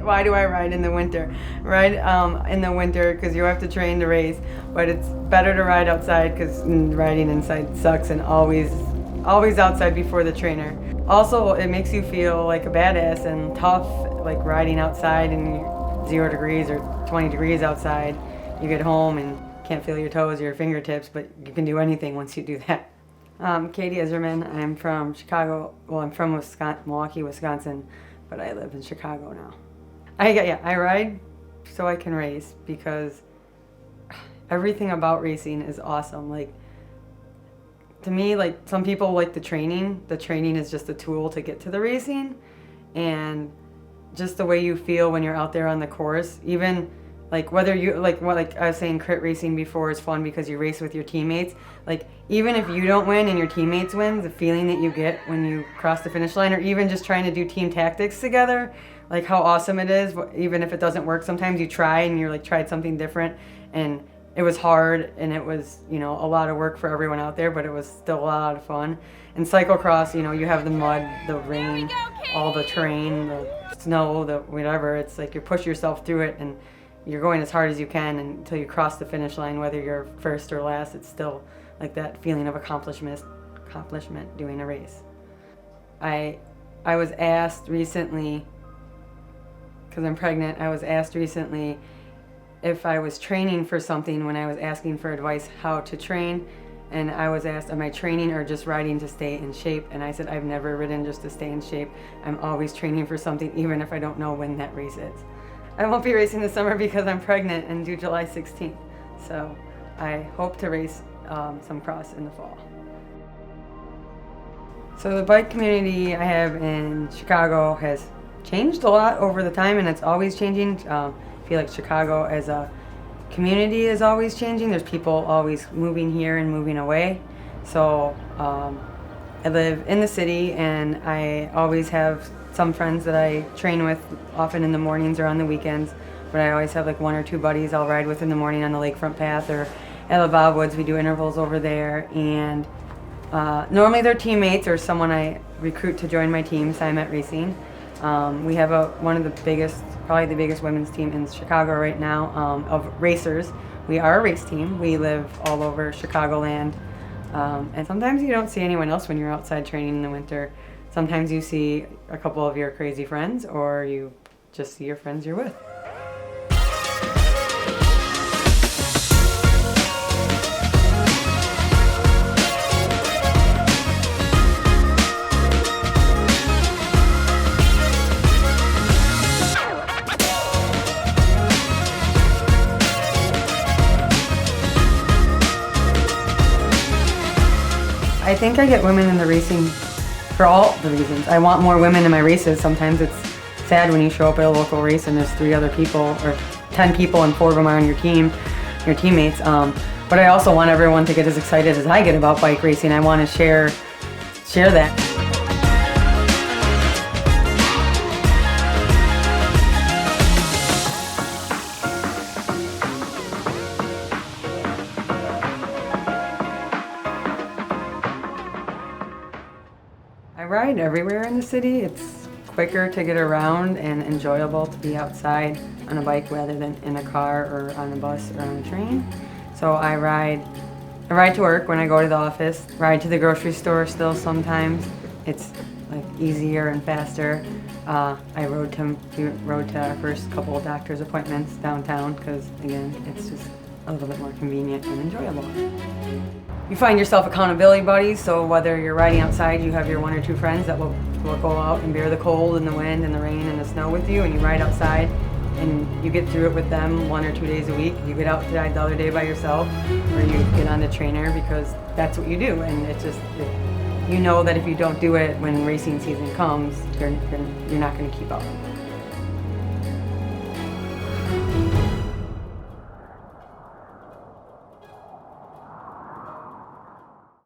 Why do I ride in the winter? Ride in the winter because you have to train to race, but it's better to ride outside because riding inside sucks, and always outside before the trainer. Also, it makes you feel like a badass and tough, like riding outside and 0 degrees or 20 degrees outside. You get home and can't feel your toes or your fingertips, but you can do anything once you do that. Katie Isermann. I'm from Chicago. Well, I'm from Milwaukee, Wisconsin, but I live in Chicago now. I ride so I can race because everything about racing is awesome. Like, to me, like, some people like the training. The training is just a tool to get to the racing, and just the way you feel when you're out there on the course. Even like whether you like I was saying, crit racing before is fun because you race with your teammates. Like, even if you don't win and your teammates win, the feeling that you get when you cross the finish line, or even just trying to do team tactics together, like how awesome it is. Even if it doesn't work, sometimes you try and you're like tried something different, and it was hard and it was, a lot of work for everyone out there, but it was still a lot of fun. And cyclocross, you have the mud, the rain, all the terrain, the snow, the whatever. It's like you push yourself through it and you're going as hard as you can until you cross the finish line. Whether you're first or last, it's still like that feeling of accomplishment doing a race. I was asked recently, because I'm pregnant, I was asked recently if I was training for something when I was asking for advice how to train. And I was asked, am I training or just riding to stay in shape? And I said, I've never ridden just to stay in shape. I'm always training for something, even if I don't know when that race is. I won't be racing this summer because I'm pregnant and due July 16th. So I hope to race some cross in the fall. So the bike community I have in Chicago has changed a lot over the time, and it's always changing. I feel like Chicago as a community is always changing. There's people always moving here and moving away. So I live in the city, and I always have some friends that I train with, often in the mornings or on the weekends. But I always have like 1 or 2 buddies I'll ride with in the morning on the lakefront path or at La Woods. We do intervals over there, and normally they're teammates or someone I recruit to join my team, Simet Racing. We have probably the biggest women's team in Chicago right now, of racers. We are a race team. We live all over Chicagoland. And sometimes you don't see anyone else when you're outside training in the winter. Sometimes you see a couple of your crazy friends, or you just see your friends you're with. I think I get women in the racing for all the reasons. I want more women in my races. Sometimes it's sad when you show up at a local race and there's 3 other people, or 10 people, and 4 of them are on your team, your teammates. But I also want everyone to get as excited as I get about bike racing. I want to share that. I ride everywhere in the city. It's quicker to get around and enjoyable to be outside on a bike rather than in a car or on a bus or on a train. So I ride to work when I go to the office, ride to the grocery store still sometimes. It's like easier and faster. We rode to our first couple of doctor's appointments downtown because, again, it's just a little bit more convenient and enjoyable. You find yourself accountability buddies, so whether you're riding outside, you have your 1 or 2 friends that will go out and bear the cold and the wind and the rain and the snow with you, and you ride outside and you get through it with them 1 or 2 days a week. You get out to ride the other day by yourself, or you get on the trainer because that's what you do, and it's just, you know that if you don't do it when racing season comes, you're not going to keep up.